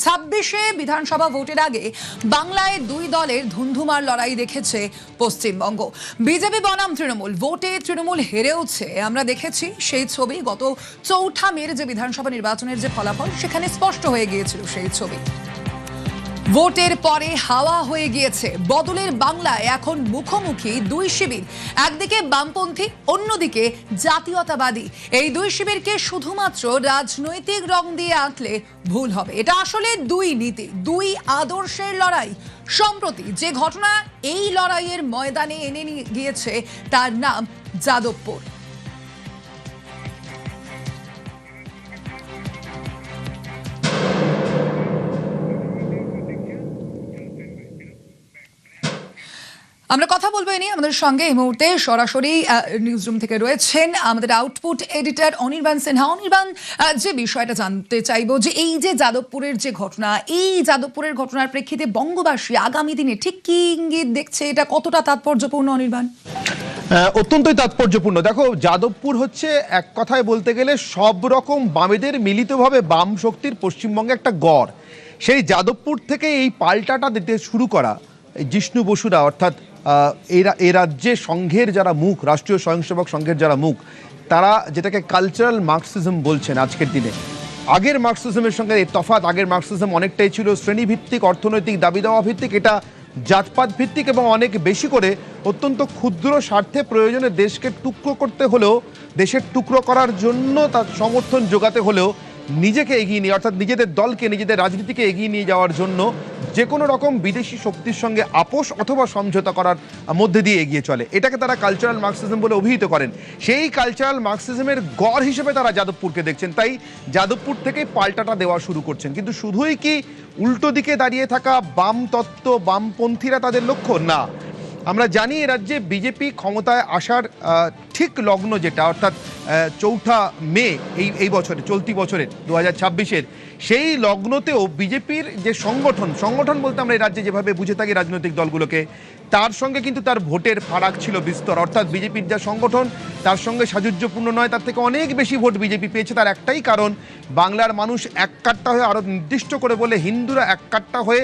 2026 বিধানসভা ভোটের আগে বাংলায় দুই দলের ধুন্ধুমার লড়াই দেখেছে পশ্চিমবঙ্গ। বিজেপি বনাম তৃণমূল, ভোটে তৃণমূল হেরেওছে আমরা দেখেছি। সেই ছবি গত 4 মের যে বিধানসভা নির্বাচনের যে ফলাফল, সেখানে স্পষ্ট হয়ে গিয়েছিল সেই ছবি। ভোটের পরে হাওয়া হয়ে গিয়েছে বদলের বাংলায়। এখন মুখোমুখি দুই শিবির, একদিকে বামপন্থী, অন্যদিকে জাতীয়তাবাদী। এই দুই শিবিরকে শুধুমাত্র রাজনৈতিক রং দিয়ে আঁটলে ভুল হবে। এটা আসলে দুই নীতি, দুই আদর্শের লড়াই। সম্প্রতি যে ঘটনা এই লড়াইয়ের ময়দানে এনে নিয়ে গিয়েছে তার নাম যাদবপুর। আমরা কথা বলবো এ নিয়ে। আমাদের সঙ্গে এই মুহূর্তে সরাসরি নিউজ রুম থেকে রয়েছেন আমাদের আউটপুট এডিটর অনির্বাণ সিনহা। অনির্বাণ, যে বিষয়টা জানতে চাইবো যে এই যে যাদবপুরের যে ঘটনা, এই যাদবপুরের ঘটনার প্রেক্ষিতে বঙ্গবাসী আগামী দিনে ঠিক কি ইঙ্গিত দেখছে, এটা কতটা তাৎপর্যপূর্ণ অনির্বাণ? অত্যন্তই তাৎপর্যপূর্ণ। দেখো, যাদবপুর হচ্ছে এক কথায় বলতে গেলে সব রকম বামেদের মিলিতভাবে বাম শক্তির পশ্চিমবঙ্গে একটা গড়। সেই যাদবপুর থেকে এই পাল্টাটা দিতে শুরু করা জিষ্ণু বসুরা, অর্থাৎ এই রাজ্যে সংঘের যারা মুখ, রাষ্ট্রীয় স্বয়ংসেবক সংঘের যারা মুখ, তারা যেটাকে কালচারাল মার্কসিজম বলছেন আজকের দিনে। আগের মার্কসিজমের সঙ্গে এই তফাৎ, আগের মার্কসিজম অনেকটাই ছিল শ্রেণীভিত্তিক, অর্থনৈতিক দাবি দেওয়া ভিত্তিক। এটা জাতপাত ভিত্তিক এবং অনেক বেশি করে অত্যন্ত ক্ষুদ্র স্বার্থে প্রয়োজনে দেশকে টুকরো করতে হলেও, দেশের টুকরো করার জন্য তার সমর্থন যোগাতে হলেও নিজেকে এগিয়ে নিয়ে, অর্থাৎ নিজেদের দলকে, নিজেদের রাজনীতিকে এগিয়ে নিয়ে যাওয়ার জন্য যে কোনো রকম বিদেশি শক্তির সঙ্গে আপোষ অথবা সমঝোতা করার মধ্যে দিয়ে এগিয়ে চলে। এটাকে তারা কালচারাল মার্কসিজম বলে অভিহিত করেন। সেই কালচারাল মার্কসিজমের গড় হিসেবে তারা যাদবপুরকে দেখছেন। তাই যাদবপুর থেকেই পাল্টাটা দেওয়া শুরু করছেন। কিন্তু শুধুই কি উল্টো দিকে দাঁড়িয়ে থাকা বাম তত্ত্ব, বামপন্থীরা তাদের লক্ষ্য? না, আমরা জানি এ রাজ্যে বিজেপি ক্ষমতায় আসার ঠিক লগ্ন যেটা, অর্থাৎ 4 মে এই বছরে, চলতি বছরের 2026-এর, সেই লগ্নতেও বিজেপির যে সংগঠন বলতে আমরা এই রাজ্যে যেভাবে বুঝে থাকি রাজনৈতিক দলগুলোকে, তার সঙ্গে কিন্তু তার ভোটের ফারাক ছিল বিস্তর। অর্থাৎ বিজেপির যা সংগঠন তার সঙ্গে সাযুজ্যপূর্ণ নয়, তার থেকে অনেক বেশি ভোট বিজেপি পেয়েছে। তার একটাই কারণ, বাংলার মানুষ এক কাট্টা হয়ে, আরও নির্দিষ্ট করে বলে হিন্দুরা এক কাট্টা হয়ে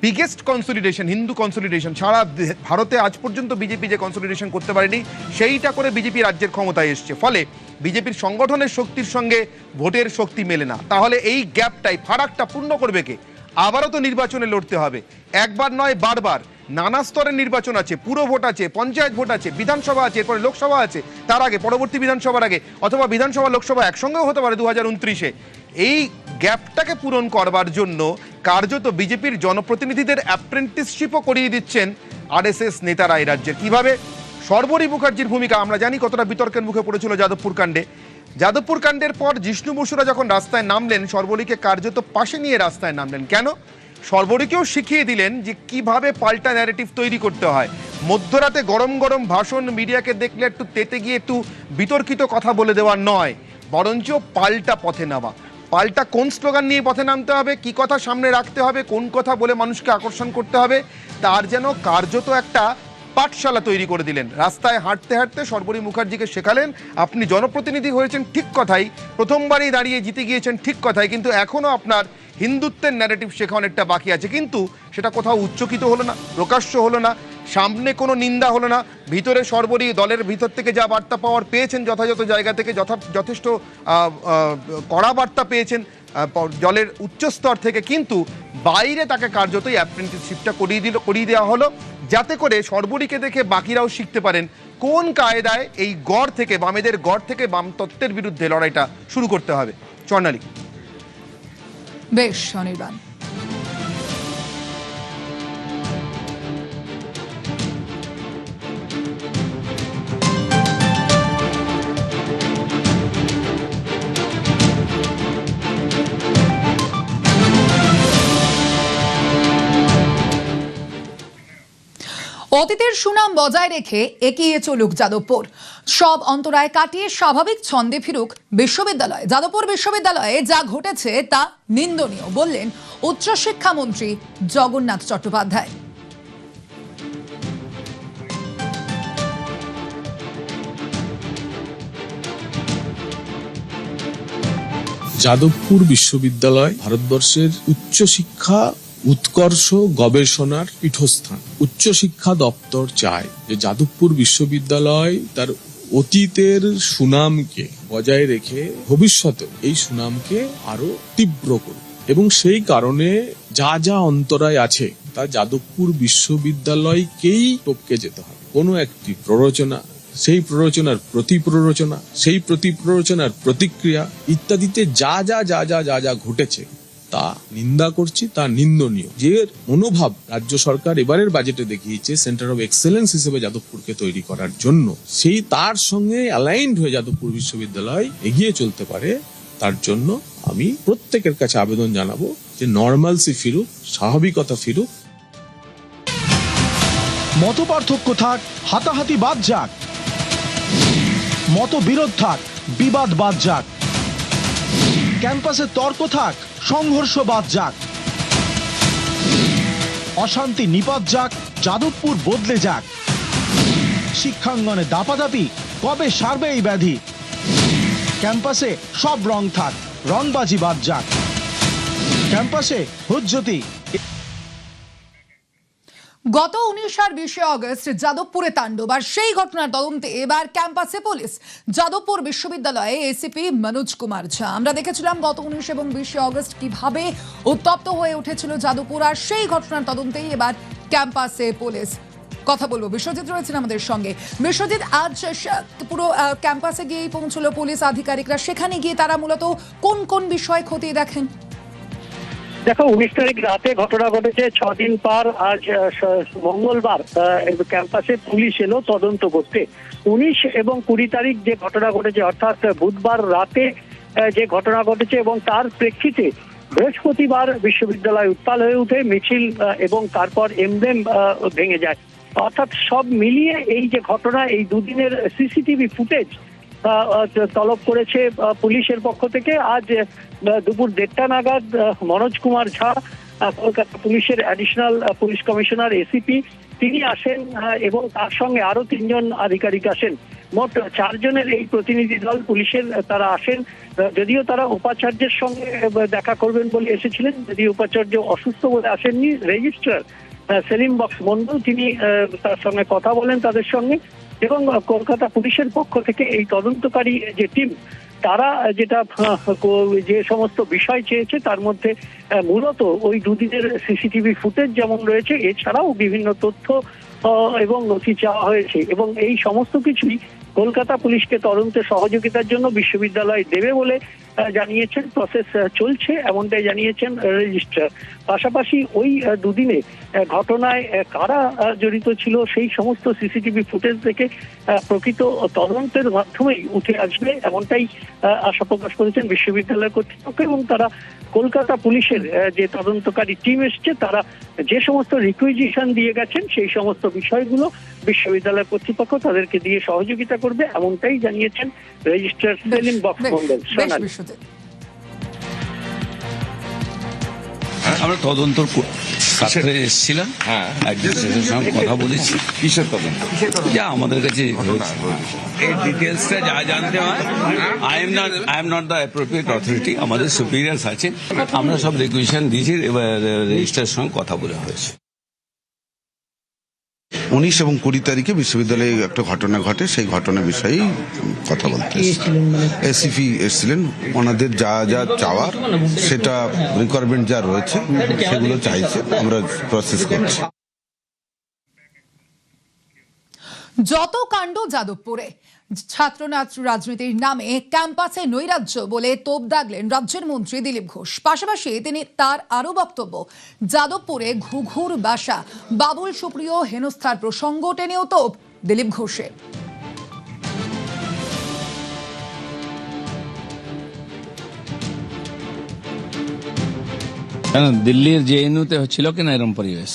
বিগেস্ট কনসলিডেশন, হিন্দু কনসলিডেশন সারা ভারতে আজ পর্যন্ত বিজেপি যে কনসলিডেশন করতে পারেনি, সেইটা করে বিজেপি রাজ্যের ক্ষমতায় এসছে। ফলে বিজেপির সংগঠনের শক্তির সঙ্গে ভোটের শক্তি মেলে না। তাহলে এই গ্যাপটাই, ফারাকটা পূর্ণ করবে কে? আবারও তো নির্বাচনে লড়তে হবে, একবার নয় বারবার। নানা স্তরের নির্বাচন আছে, পুরো ভোট আছে, পঞ্চায়েত ভোট আছে, বিধানসভা আছে, এরপরে লোকসভা আছে, তার আগে পরবর্তী বিধানসভার আগে, অথবা বিধানসভা লোকসভা একসঙ্গেও হতে পারে 2029-এ। এই গ্যাপটাকে পূরণ করবার জন্য কার্যত বিজেপির জনপ্রতিনিধিদের অ্যাপ্রেন্টিসশিপও করিয়ে দিচ্ছেন আরএসএস নেতারা এই রাজ্যের। কিভাবে? শর্বরী মুখার্জির ভূমিকা আমরা জানি কতটা বিতর্কের মুখে পড়েছিল যাদবপুর কাণ্ডে। যাদবপুর কাণ্ডের পর জিষ্ণু বসুরা যখন রাস্তায় নামলেন, শর্বরীকে কার্যত পাশে নিয়ে রাস্তায় নামলেন। কেন? শর্বরীকেও শিখিয়ে দিলেন যে কিভাবে পাল্টা ন্যারেটিভ তৈরি করতে হয়। মধ্যরাতে গরম গরম ভাষণ, মিডিয়াকে দেখলে একটু তেতে গিয়ে একটু বিতর্কিত কথা বলে দেওয়া নয়, বরঞ্চ পাল্টা পথে নামা। পাল্টা কোন স্লোগান নিয়ে পথে নামতে হবে, কি কথা সামনে রাখতে হবে, কোন কথা বলে মানুষকে আকর্ষণ করতে হবে, তার যেন কার্যত একটা পাঠশালা তৈরি করে দিলেন। রাস্তায় হাঁটতে হাঁটতে শর্বরী মুখার্জিকে শেখালেন, আপনি জনপ্রতিনিধি হয়েছেন ঠিক কথাই, প্রথমবারই দাঁড়িয়ে জিতে গিয়েছেন ঠিক কথাই, কিন্তু এখনও আপনার হিন্দুত্বের ন্যারেটিভ শেখা অনেকটা বাকি আছে। কিন্তু সেটা কোথাও উচ্চকিত হলো না, প্রকাশ্য হলো না, সামনে কোনো নিন্দা হলো না। ভিতরে শর্বরী দলের ভিতর থেকে যা বার্তা পাওয়ার পেয়েছেন, যথাযথ জায়গা থেকে যথেষ্ট কড়া বার্তা পেয়েছেন দলের উচ্চস্তর থেকে, কিন্তু বাইরে তাকে কার্যতই অ্যাপ্রেন্টিসশিপটা করিয়ে দেওয়া হলো, যাতে করে শর্বরীকে দেখে বাকিরাও শিখতে পারেন কোন কায়দায় এই গড় থেকে, বামেদের গড় থেকে বাম তত্ত্বের বিরুদ্ধে লড়াইটা শুরু করতে হবে। স্বর্ণালী। বেশ অনির্বাণ। অতীতের সুনাম বজায় রেখে এগিয়ে চলুক যাদবপুর, সব অন্তরায় কাটিয়ে স্বাভাবিক ছন্দে ফিরুক বিশ্ববিদ্যালয়। যাদবপুর বিশ্ববিদ্যালয়ে যা ঘটেছে তা নিন্দনীয় বললেন উচ্চশিক্ষামন্ত্রী জগন্নাথ চট্টোপাধ্যায়। যাদবপুর বিশ্ববিদ্যালয় ভারতবর্ষের উচ্চশিক্ষা উৎকর্ষ গবেষণার পীঠস্থান। উচ্চশিক্ষা দপ্তর চায় যে যাদবপুর বিশ্ববিদ্যালয় তার অতীতের সুনামকে বজায় রেখে ভবিষ্যতে এই সুনামকে আরো তীব্র করুক, এবং সেই কারণে যা যা অন্তরায় আছে তা যাদবপুর বিশ্ববিদ্যালয়কেই টপকে যেতে হবে। কোনো একটি প্ররোচনা, সেই প্ররোচনার প্রতি প্ররোচনা, সেই প্রতি প্ররোচনার প্রতিক্রিয়া ইত্যাদিতে যা যা যা যা যা যা ঘটেছে তা নিন্দা করছি, তা নিন্দনীয়। যে মনোভাব রাজ্য সরকার এবারের বাজেটে দেখিয়েছে সেন্টার অফ এক্সেলেন্স হিসেবে যাদবপুরকে তৈরি করার জন্য, সেই তার সঙ্গে অ্যালাইন্ড হয়ে যাদবপুর বিশ্ববিদ্যালয় এগিয়ে চলতে পারে, তার জন্য আমি প্রত্যেকের কাছে আবেদন জানাবো যে নর্মালসি ফিরুক, স্বাভাবিকতা ফিরুক। মত পার্থক্য থাক, হাতাহাতি বাদ যাক, মতবিরোধ থাক, বিবাদ বাদ যাক, ক্যাম্পাসে তর্ক থাক, সংঘর্ষ বাদ যাক, অশান্তি নিপাত যাক, যাদবপুর বদলে যাক, শিক্ষাঙ্গনে দাপাদাপি কবে সারবে এই ব্যাধি, ক্যাম্পাসে সব রং থাক, রংবাজি বাদ যাক, ক্যাম্পাসে হুজ্জতি। গত 19 আর 20 অগস্ট যাদবপুরে তাণ্ডব, আর সেই ঘটনার তদন্তে এবার ক্যাম্পাসে পুলিশ। যাদবপুর বিশ্ববিদ্যালয়ে এসিপি মনোজ কুমার ঝা। আমরা দেখেছিলাম গত 19 এবং 20 অগস্ট কিভাবে উত্তপ্ত হয়ে উঠেছিল যাদবপুর, আর সেই ঘটনার তদন্তেই এবার ক্যাম্পাসে পুলিশ। কথা বলবো, বিশ্বজিৎ রয়েছেন আমাদের সঙ্গে। বিশ্বজিৎ, আজ পুরো ক্যাম্পাসে গিয়েই পৌঁছলো পুলিশ আধিকারিকরা। সেখানে গিয়ে তারা মূলত কোন কোন বিষয় খতিয়ে দেখেন? দেখো, 19 তারিখ রাতে ঘটনা ঘটেছে, 6 দিন পর আজ মঙ্গলবার ক্যাম্পাসে পুলিশ এলো তদন্ত করতে। 19 এবং 20 তারিখ যে ঘটনা ঘটেছে, অর্থাৎ বুধবার রাতে যে ঘটনা ঘটেছে, এবং তার প্রেক্ষিতে বৃহস্পতিবার বিশ্ববিদ্যালয় উত্তাল হয়ে উঠে মিছিল এবং তারপর এমব্লেম ভেঙে যায়। অর্থাৎ সব মিলিয়ে এই যে ঘটনা, এই দুদিনের সিসিটিভি ফুটেজ তলব করেছে পুলিশের পক্ষ থেকে। আজ দুপুর 1:30 নাগাদ মনোজ কুমার ঝা, কলকাতা পুলিশের অ্যাডিশনাল পুলিশ কমিশনার এসিপি, তিনি আসেন এবং তার সঙ্গে আরো 3 জন আধিকারিক আসেন। মোট 4 জনের এই প্রতিনিধি দল পুলিশের তারা আসেন। যদিও তারা উপাচার্যের সঙ্গে দেখা করবেন বলে এসেছিলেন, যদি উপাচার্য অসুস্থ বলে আসেননি। রেজিস্ট্রার সেলিম বক্স মন্ডল তিনি তার সঙ্গে কথা বলেন তাদের সঙ্গে, এবং কলকাতা পুলিশের পক্ষ থেকে এই তদন্তকারী যে টিম তারা যেটা যে সমস্ত বিষয় চেয়েছে তার মধ্যে মূলত ওই দুদিনের সিসিটিভি ফুটেজ যেমন রয়েছে, এছাড়াও বিভিন্ন তথ্য এবং নথি চাওয়া হয়েছে, এবং এই সমস্ত কিছুই কলকাতা পুলিশকে তদন্তে সহযোগিতার জন্য বিশ্ববিদ্যালয় দেবে বলে জানিয়েছেন। প্রসেস চলছে এমনটাই জানিয়েছেন রেজিস্ট্রার। পাশাপাশি ওই দুদিনে ঘটনায় কারা জড়িত ছিল সেই সমস্ত সিসিটিভি ফুটেজ থেকে প্রকৃত তদন্তের মাধ্যমেই উঠে আসবে, এমনটাই আশা প্রকাশ করেছেন বিশ্ববিদ্যালয় কর্তৃপক্ষ। এবং তারা কলকাতা পুলিশের যে তদন্তকারী টিম এসছে, তারা যে সমস্ত রিকুইজিশন দিয়ে গেছেন সেই সমস্ত বিষয়গুলো বিশ্ববিদ্যালয় কর্তৃপক্ষ তাদেরকে দিয়ে সহযোগিতা করবে, এমনটাই জানিয়েছেন রেজিস্ট্রার সেলিম বক্স মন্ডল। আমরা তদন্ত সাথে এসেছিলাম, একজনের সঙ্গে কথা বলেছি। কিসের তদন্ত? যা আমাদের কাছে এই ডিটেলসটা যা জানতে হয়, I am not the appropriate authority, আমাদের সুপিরিয়ার্স আছে, আমরা সব রিকুয়েশন দিয়েছি, এবার রেজিস্ট্রারের সঙ্গে কথা বলা হয়েছে। 19 এবং 20 তারিখে বিশ্ববিদ্যালয়ে একটা ঘটনা ঘটে, সেই ঘটনার বিষয়েই কথা বলতে এসিপি এসেছিলেন। ওনাদের যা যা চাওয়ার, সেটা রিকোয়ারমেন্ট যা রয়েছে সেগুলো চাইছে, আমরা প্রসেস করছি। যত কাণ্ড যাদবপুরে, ছাত্র রাজনীতির নামে ক্যাম্পাসে নৈরাজ্য বলে তোপ দাগলেন রাজ্যের মন্ত্রী দিলীপ ঘোষ। পাশাপাশি তিনি তার আরো বক্তব্য, যাদবপুরে ঘুঘুর বাসা, বাবুল সুপ্রিয় হেনস্থার প্রসঙ্গ টেনেও তোপ দিলীপ ঘোষের। দিল্লির জেএনইউতে হচ্ছিল কিনা এরকম পরিবেশ,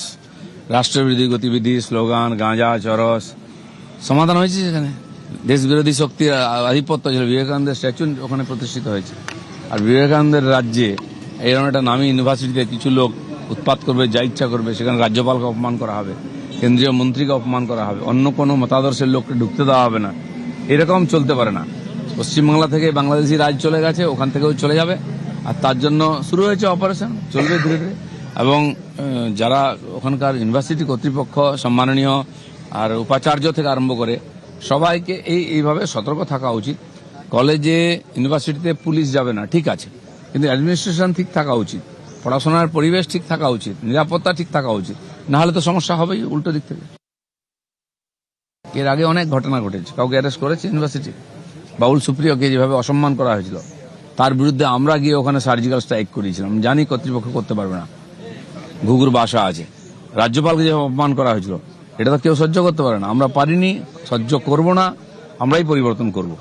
রাষ্ট্রবিরোধী গতিবিধি, স্লোগান, গাঁজা, চরস, সমাধান হয়েছে সেখানে। দেশ বিরোধী শক্তির আধিপত্য ছিল, বিবেকানন্দের স্ট্যাচু ওখানে প্রতিষ্ঠিত হয়েছে। আর বিবেকানন্দের রাজ্যে এইরকম একটা নামী ইউনিভার্সিটিতে কিছু লোক উৎপাত করবে, যা ইচ্ছা করবে, সেখানে রাজ্যপালকে অপমান করা হবে, কেন্দ্রীয় মন্ত্রীকে অপমান করা হবে, অন্য কোনো মতাদর্শের লোককে ঢুকতে দেওয়া হবে না। এরকম চলতে পারে না। পশ্চিমবাংলা থেকে বাংলাদেশি রাজ চলে গেছে, ওখান থেকেও চলে যাবে, আর তার জন্য শুরু হয়েছে অপারেশন, চলবে ধীরে ধীরে। এবং যারা ওখানকার ইউনিভার্সিটি কর্তৃপক্ষ সম্মাননীয় আর উপাচার্য থেকে আরম্ভ করে সবাইকে এইভাবে সতর্ক থাকা উচিত। কলেজে ইউনিভার্সিটিতে পুলিশ যাবে না, ঠিক আছে, কিন্তু অ্যাডমিনিস্ট্রেশন ঠিক থাকা উচিত, পড়াশোনার পরিবেশ ঠিক থাকা উচিত, নিরাপত্তা ঠিক থাকা উচিত, না হলে তো সমস্যা হবেই উল্টো দিক থেকে। এর আগে অনেক ঘটনা ঘটেছে, কাউকে অ্যারেস্ট করেছে ইউনিভার্সিটি, বাউল সুপ্রিয়কে যেভাবে অসম্মান করা হয়েছিল তার বিরুদ্ধে আমরা গিয়ে ওখানে সার্জিক্যাল স্ট্রাইক করিয়েছিলাম। জানি কর্তৃপক্ষ করতে পারবে না, ঘুঘুর বাসা আছে। রাজ্যপালকে যেভাবে অপমান করা হয়েছিল এটা তো কেউ সহ্য করতে পারে না, আমরা পারিনি, সহ্য করব না, আমরাই পরিবর্তন করব।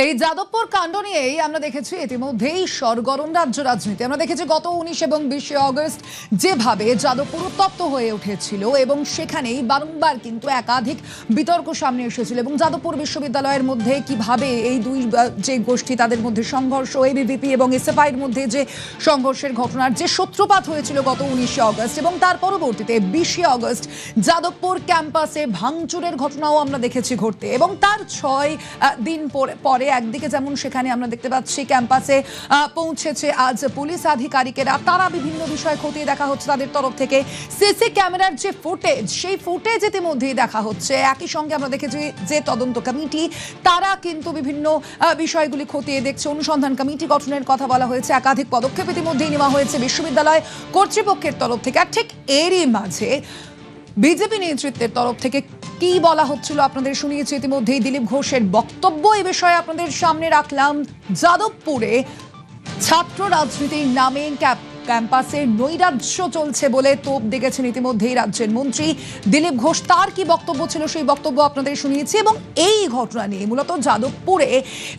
এই যাদবপুর কাণ্ড নিয়েই আমরা দেখেছি ইতিমধ্যেই সরগরম রাজ্য রাজনীতি। আমরা দেখেছি গত 19 এবং 20 অগস্ট যেভাবে যাদবপুর উত্তপ্ত হয়ে উঠেছিল এবং সেখানেই বারংবার কিন্তু একাধিক বিতর্ক সামনে এসেছিল এবং যাদবপুর বিশ্ববিদ্যালয়ের মধ্যে কিভাবে এই দুই যে গোষ্ঠী তাদের মধ্যে সংঘর্ষ, এবিভিপি এবং এসএফআইয়ের মধ্যে যে সংঘর্ষের ঘটনার যে সূত্রপাত হয়েছিল গত 19 অগস্ট এবং তার পরবর্তীতে 20 অগস্ট যাদবপুর ক্যাম্পাসে ভাঙচুরের ঘটনাও আমরা দেখেছি ঘটতে এবং তার 6 দিন পরে একদিকে যেমন সেখানে আমরা দেখতে পাচ্ছি ক্যাম্পাসে পৌঁছেছে আজ পুলিশ আধিকারিকেরা, তারা বিভিন্ন বিষয় খতিয়ে দেখা হচ্ছে তাদের তরফ থেকে। সিসি ক্যামেরার যে ফুটেজ, সেই ফুটেজ ইতিমধ্যেই দেখা হচ্ছে। একই সঙ্গে আমরা দেখেছি যে তদন্ত কমিটি তারা কিন্তু বিভিন্ন বিষয়গুলি খতিয়ে দেখছে, অনুসন্ধান কমিটি গঠনের কথা বলা হয়েছে, একাধিক পদক্ষেপ ইতিমধ্যেই নেওয়া হয়েছে বিশ্ববিদ্যালয় কর্তৃপক্ষের তরফ থেকে। আর ঠিক এরই মাঝে বিজেপি নেতৃত্বের তরফ থেকে কি বলা হচ্ছিল আপনাদের শুনিয়েছি ইতিমধ্যেই। দিলীপ ঘোষের বক্তব্য এই বিষয়ে আপনাদের সামনে রাখলাম। যাদবপুরে ছাত্র রাজনীতির নামে ক্যাম্পাসে নৈরাজ্য চলছে বলে তোপ দেখেছেন ইতিমধ্যেই রাজ্যের মন্ত্রী দিলীপ ঘোষ। তার কি বক্তব্য ছিল সেই বক্তব্য আপনাদের শুনিয়েছি এবং এই ঘটনা নিয়ে মূলত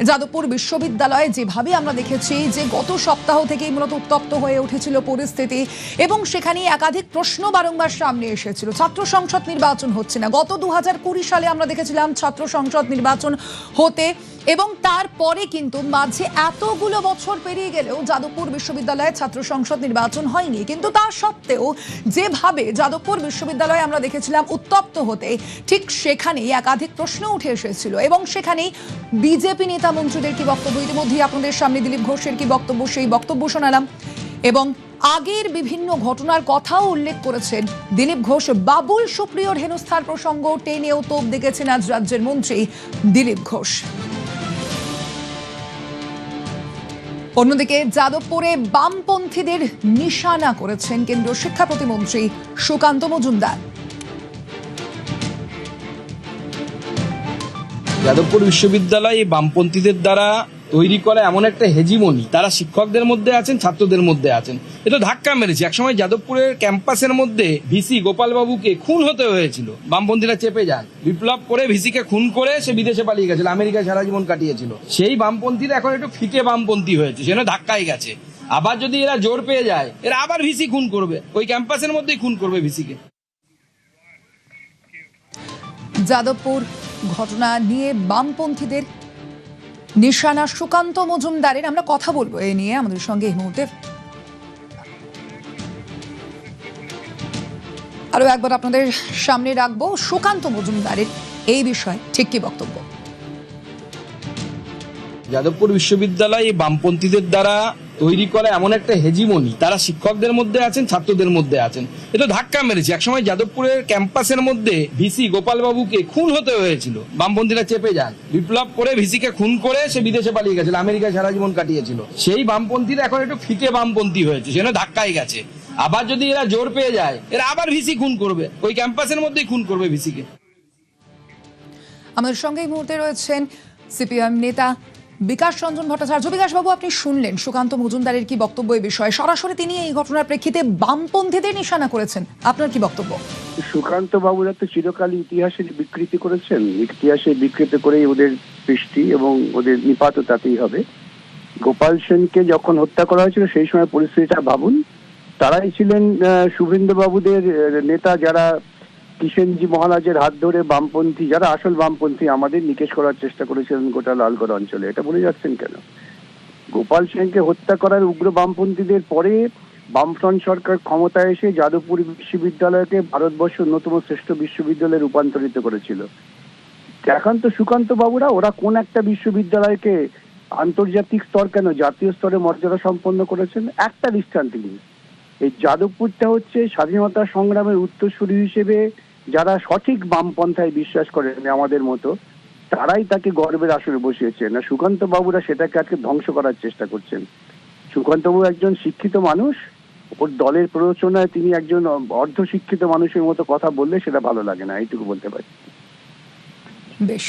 যাদবপুর বিশ্ববিদ্যালয়ে যেভাবে আমরা দেখেছি যে গত সপ্তাহ থেকেই মূলত উত্তপ্ত হয়ে উঠেছিল পরিস্থিতি এবং সেখানে একাধিক প্রশ্ন বারংবার সামনে এসেছিল। ছাত্র সংসদ নির্বাচন হচ্ছে না, গত 2020 সালে আমরা দেখেছিলাম ছাত্র সংসদ নির্বাচন হতে এবং তারপরে কিন্তু মাঝে এতগুলো বছর পেরিয়ে গেলেও যাদবপুর বিশ্ববিদ্যালয়ে ছাত্র সংসদ নির্বাচন হয়নি। কিন্তু তা সত্ত্বেও যেভাবে যাদবপুর বিশ্ববিদ্যালয়ে আমরা দেখেছিলাম উত্তপ্ত হতে, ঠিক সেখানেই একাধিক প্রশ্ন উঠে এসেছিল এবং সেখানেই বিজেপি নেতা মন্ত্রীদের কি বক্তব্য, ইতিমধ্যেই আপনাদের সামনে দিলীপ ঘোষের কি বক্তব্য সেই বক্তব্য শোনালাম এবং আগের বিভিন্ন ঘটনার কথাও উল্লেখ করেছেন দিলীপ ঘোষ। বাবুল সুপ্রিয়র হেনস্থার প্রসঙ্গ টেনেও তোপ দেখেছেন আজ রাজ্যের মন্ত্রী দিলীপ ঘোষ। অন্যদিকে যাদবপুরে বামপন্থীদের নিশানা করেছেন কেন্দ্রীয় শিক্ষা প্রতিমন্ত্রী সুকান্ত মজুমদার। যাদবপুর বিশ্ববিদ্যালয় এই বামপন্থীদের দ্বারা তৈরি করা এমন একটা হেজিমনি, তারা শিক্ষকদের মধ্যে আছেন, ছাত্রদের মধ্যে আছেন। এটা ধাক্কা মেরেছে। একসময় যাদবপুরের ক্যাম্পাসের মধ্যে ভিসি গোপালবাবুকে খুন হতে হয়েছিল, বামপন্থীরা চেপে যায়, বিপ্লব করে ভিসিকে খুন করে সে বিদেশে পালিয়ে গেছিল, আমেরিকায় সারা জীবন কাটিয়েছিল। সেই বামপন্থীরা এখন একটু ফিকে বামপন্থী হয়েছে, সেটা ধাক্কাই গেছে। আবার যদি এরা জোর পেয়ে যায়, এরা আবার ভিসি খুন করবে, ওই ক্যাম্পাসের মধ্যেই খুন করবে ভিসিকে। যাদবপুর ঘটনা নিয়ে বামপন্থীদের নিশানা সুকান্ত মজুমদারের, আমরা কথা বলবো এ নিয়ে। আমাদের সঙ্গে এই মুহূর্তে আরো একবার আপনাদের সামনে রাখবো সুকান্ত মজুমদারের এই বিষয়ে ঠিক কি বক্তব্য। যাদবপুর বিশ্ববিদ্যালয় এই বামপন্থীদের দ্বারা তৈরি করা এমন একটা হেজিমনি, তারা শিক্ষকদের মধ্যে আছেন, ছাত্রদের মধ্যে আছেন। এটা ধাক্কা মেরেছে। একসময় যাদবপুরের ক্যাম্পাসের মধ্যে ভিসি গোপালবাবুকে খুন হতে হয়েছিল, বামপন্থীরা চেপে যায়, বিপ্লব করে ভিসিকে খুন করে সে বিদেশে পালিয়ে গেছিল, আমেরিকায় সারা জীবন কাটিয়েছিল। সেই বামপন্থীরা এখন একটু ফিকে বামপন্থী হয়েছে, সেটা ধাক্কাই গেছে। আবার যদি এরা জোর পেয়ে যায়, এরা আবার ভিসি খুন করবে, ওই ক্যাম্পাসের মধ্যেই খুন করবে ভিসিকে। আমাদের সঙ্গে এই মুহূর্তে রয়েছেন সিপিএম নেতা বিকাশ রঞ্জন ভট্টাচার্য। বিকাশ বাবু, আপনি শুনলেন সুকান্ত মজুমদারের কি বক্তব্য এই বিষয়ে। সরাসরি তিনি এই ঘটনার প্রেক্ষিতে বামপন্থীদের নিশানা করেছেন, আপনার কি বক্তব্য? সুকান্ত বাবুরা তো চিরকালই ইতিহাসের বিকৃতি করেছেন, ইতিহাসে বিকৃত করেই ওদের সৃষ্টি এবং ওদের নিপাত তাতেই হবে। গোপাল সেনকে যখন হত্যা করা হয়েছিল সেই সময় পরিস্থিতিটা ভাবুন। তারাই ছিলেন শুভেন্দু বাবুদের নেতা, যারা কিষেনজি মহারাজের হাত ধরে বামপন্থী, যারা আসল বামপন্থী আমাদের নিকেশ করার চেষ্টা করেছিলেন গোটা লালগড় অঞ্চলে। এটা বলে যাচ্ছেন কেন? গোপাল সেনকে হত্যা করার উগ্র বামপন্থীদের পরে বামফ্রন্ট সরকার ক্ষমতায় এসে যাদবপুর বিশ্ববিদ্যালয়কে ভারতবর্ষের অন্যতম শ্রেষ্ঠ বিশ্ববিদ্যালয়ে রূপান্তরিত করেছিল। এখন তো সুকান্ত বাবুরা ওরা কোন একটা বিশ্ববিদ্যালয়কে আন্তর্জাতিক স্তর কেন জাতীয় স্তরে মর্যাদা সম্পন্ন করেছেন। একটা দৃষ্টান্ত দিন, এই যাদবপুরটা হচ্ছে স্বাধীনতা সংগ্রামের উত্তরসূরি হিসেবে যারা সঠিক বামপন্থায় বিশ্বাস করেন আমাদের মতো, তারাই তাকে গর্বের আসনে বসিয়েছেন। না সুকান্ত বাবুরা সেটাকে আজকে ধ্বংস করার চেষ্টা করছেন। সুকান্ত বাবু একজন শিক্ষিত মানুষ, ওর দলের প্ররোচনায় তিনি একজন অর্ধশিক্ষিত মানুষের মতো কথা বললে সেটা ভালো লাগে না, এইটুকু বলতে পারি। বেশ।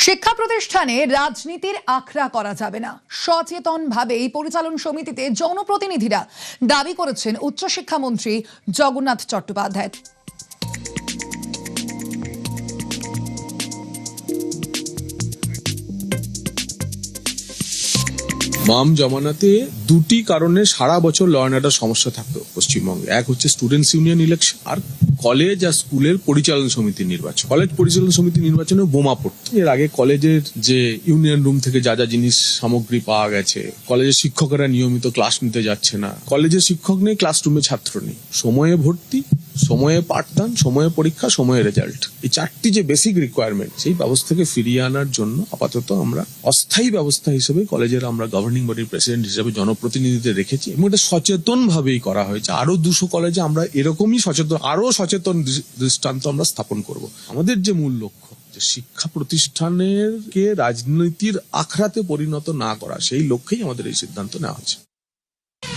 শিক্ষা প্রতিষ্ঠানে রাজনীতির আখড়া করা যাবে না, সচেতনভাবে এই পরিচালন সমিতিতে জনপ্রতিনিধিরা দাবি করেছেন উচ্চশিক্ষামন্ত্রী জগন্নাথ চট্টোপাধ্যায়। বাম জমানাতে দুটি কারণে সারা বছর ল অ্যান্ড অর্ডার সমস্যা থাকতো পশ্চিমবঙ্গে। এক হচ্ছে স্টুডেন্টস ইউনিয়ন ইলেকশন, আর কলেজ আর স্কুলের পরিচালন সমিতির নির্বাচন। কলেজ পরিচালন সমিতি নির্বাচনে বোমা পড়তো। এর আগে কলেজের যে ইউনিয়ন রুম থেকে যা যা জিনিস সামগ্রী পাওয়া গেছে, কলেজের শিক্ষকেরা নিয়মিত ক্লাস নিতে যাচ্ছে না, কলেজের শিক্ষক নেই, ক্লাসরুমে ছাত্র নেই, সময়ে ভর্তি, সময়ে পাঠদান, সময়ে পরীক্ষা, সময়ে রেজাল্ট, এই চারটি যে বেসিক রিকোয়ারমেন্ট, সেই ব্যবস্থাকে ফিরিয়ে আনার জন্য আপাতত আমরা অস্থায়ী ব্যবস্থা হিসেবে কলেজের আমরা গভর্নিং বডির প্রেসিডেন্ট হিসেবে জনপ্রতিনিধিদের রেখেছি এবং এটা সচেতন ভাবেই করা হয়েছে। আরো 200 কলেজে আমরা এরকমই আরো সচেতন দৃষ্টান্ত আমরা স্থাপন করব। আমাদের যে মূল লক্ষ্য, যে শিক্ষা প্রতিষ্ঠানের কে রাজনীতির আখড়াতে পরিণত না করা, সেই লক্ষ্যেই আমাদের এই সিদ্ধান্ত নেওয়া হয়েছে।